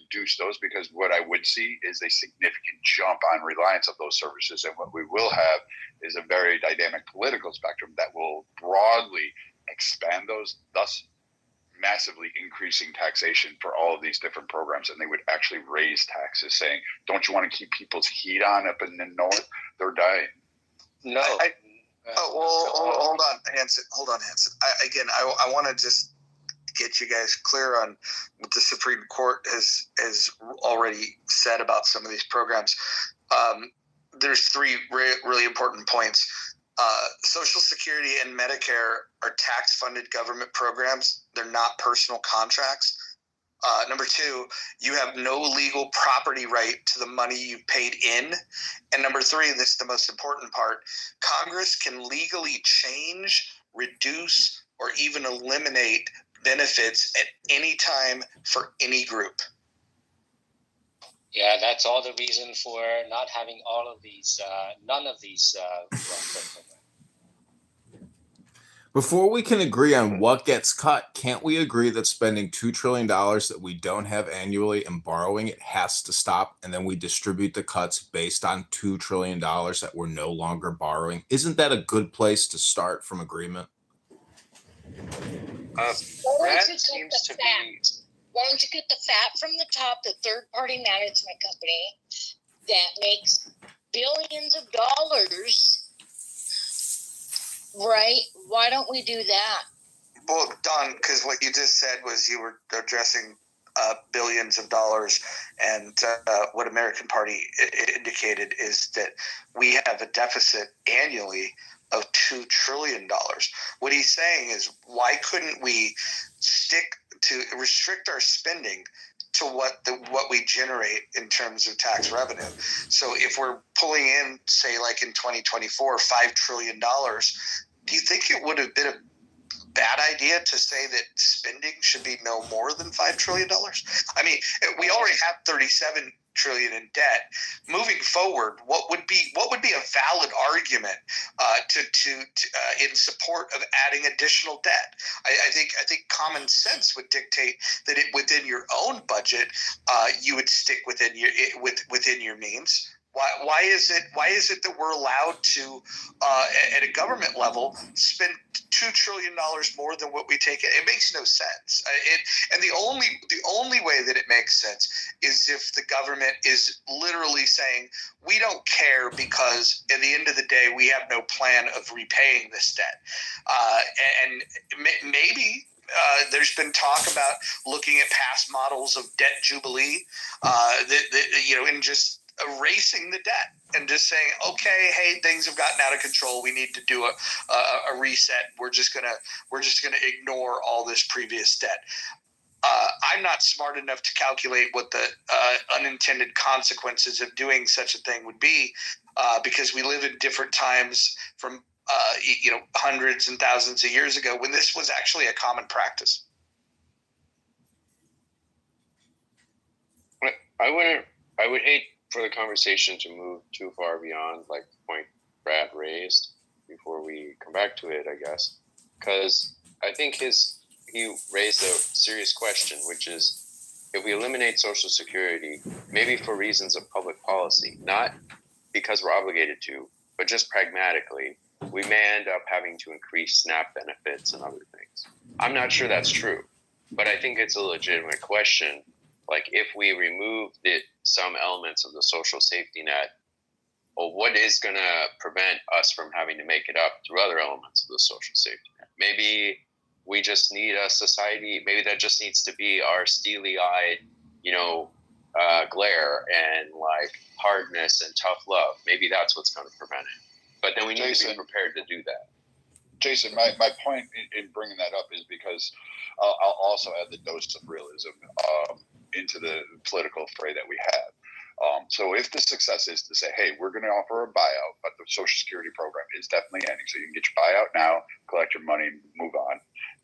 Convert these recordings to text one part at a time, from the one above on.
reduce those, because what I would see is a significant jump on reliance of those services. And what we will have is a very dynamic political spectrum that will broadly expand those, thus massively increasing taxation for all of these different programs. And they would actually raise taxes, saying, don't you want to keep people's heat on up in the north? They're dying. No. Hold on, Hanson. I want to just get you guys clear on what the Supreme Court has already said about some of these programs. There's three really important points. Social Security and Medicare are tax-funded government programs. They're not personal contracts. Number two, you have no legal property right to the money you paid in. And number three, this is the most important part, Congress can legally change, reduce, or even eliminate benefits at any time for any group. Yeah, that's all the reason for not having all of these, none of these programs. Before we can agree on what gets cut, can't we agree that spending $2 trillion that we don't have annually and borrowing it has to stop, and then we distribute the cuts based on $2 trillion that we're no longer borrowing? Isn't that a good place to start from agreement? Brad seems to be... Why don't you get the fat from the top, the third-party management company that makes billions of dollars, right? Why don't we do that? Well, Don, because what you just said was you were addressing billions of dollars, and what American Party indicated is that we have a deficit annually of $2 trillion. What he's saying is, why couldn't we restrict our spending to what we generate in terms of tax revenue? So if we're pulling in, say, like in 2024, $5 trillion, do you think it would have been a bad idea to say that spending should be no more than $5 trillion? I mean, we already have $37 trillion in debt. Moving forward, what would be a valid argument in support of adding additional debt? I think common sense would dictate that within your own budget, you would stick within your means. Why is it that we're allowed to, at a government level, spend $2 trillion more than what we take in? It makes no sense. And the only way that it makes sense is if the government is literally saying, we don't care because at the end of the day, we have no plan of repaying this debt. And maybe there's been talk about looking at past models of debt jubilee, and just erasing the debt and just saying, okay, hey, things have gotten out of control. We need to do a reset. We're just gonna ignore all this previous debt. I'm not smart enough to calculate what the unintended consequences of doing such a thing would be, because we live in different times from hundreds and thousands of years ago when this was actually a common practice. I would hate for the conversation to move too far beyond like the point Brad raised before we come back to it, I guess, because I think he raised a serious question, which is, if we eliminate Social Security, maybe for reasons of public policy, not because we're obligated to, but just pragmatically, we may end up having to increase SNAP benefits and other things. I'm not sure that's true, but I think it's a legitimate question. Like, if we remove some elements of the social safety net, well, what is going to prevent us from having to make it up through other elements of the social safety net? Maybe we just need a society, maybe that just needs to be our steely-eyed, glare and like hardness and tough love. Maybe that's what's going to prevent it. But then we need to be prepared to do that. Jason, my point in bringing that up is because I'll also add the dose of realism into the political fray that we have. So if the success is to say, hey, we're going to offer a buyout, but the Social Security program is definitely ending, so you can get your buyout now, collect your money, move on,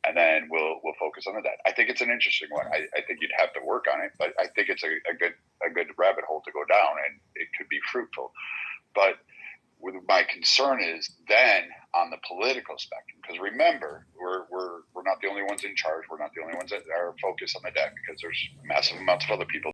and then we'll focus on the debt. I think it's an interesting one. I think you'd have to work on it, but I think it's a good rabbit hole to go down, and it could be fruitful. But my concern is then on the political spectrum, because remember, we're not the only ones in charge. We're not the only ones that are focused on the debt, because there's massive amounts of other people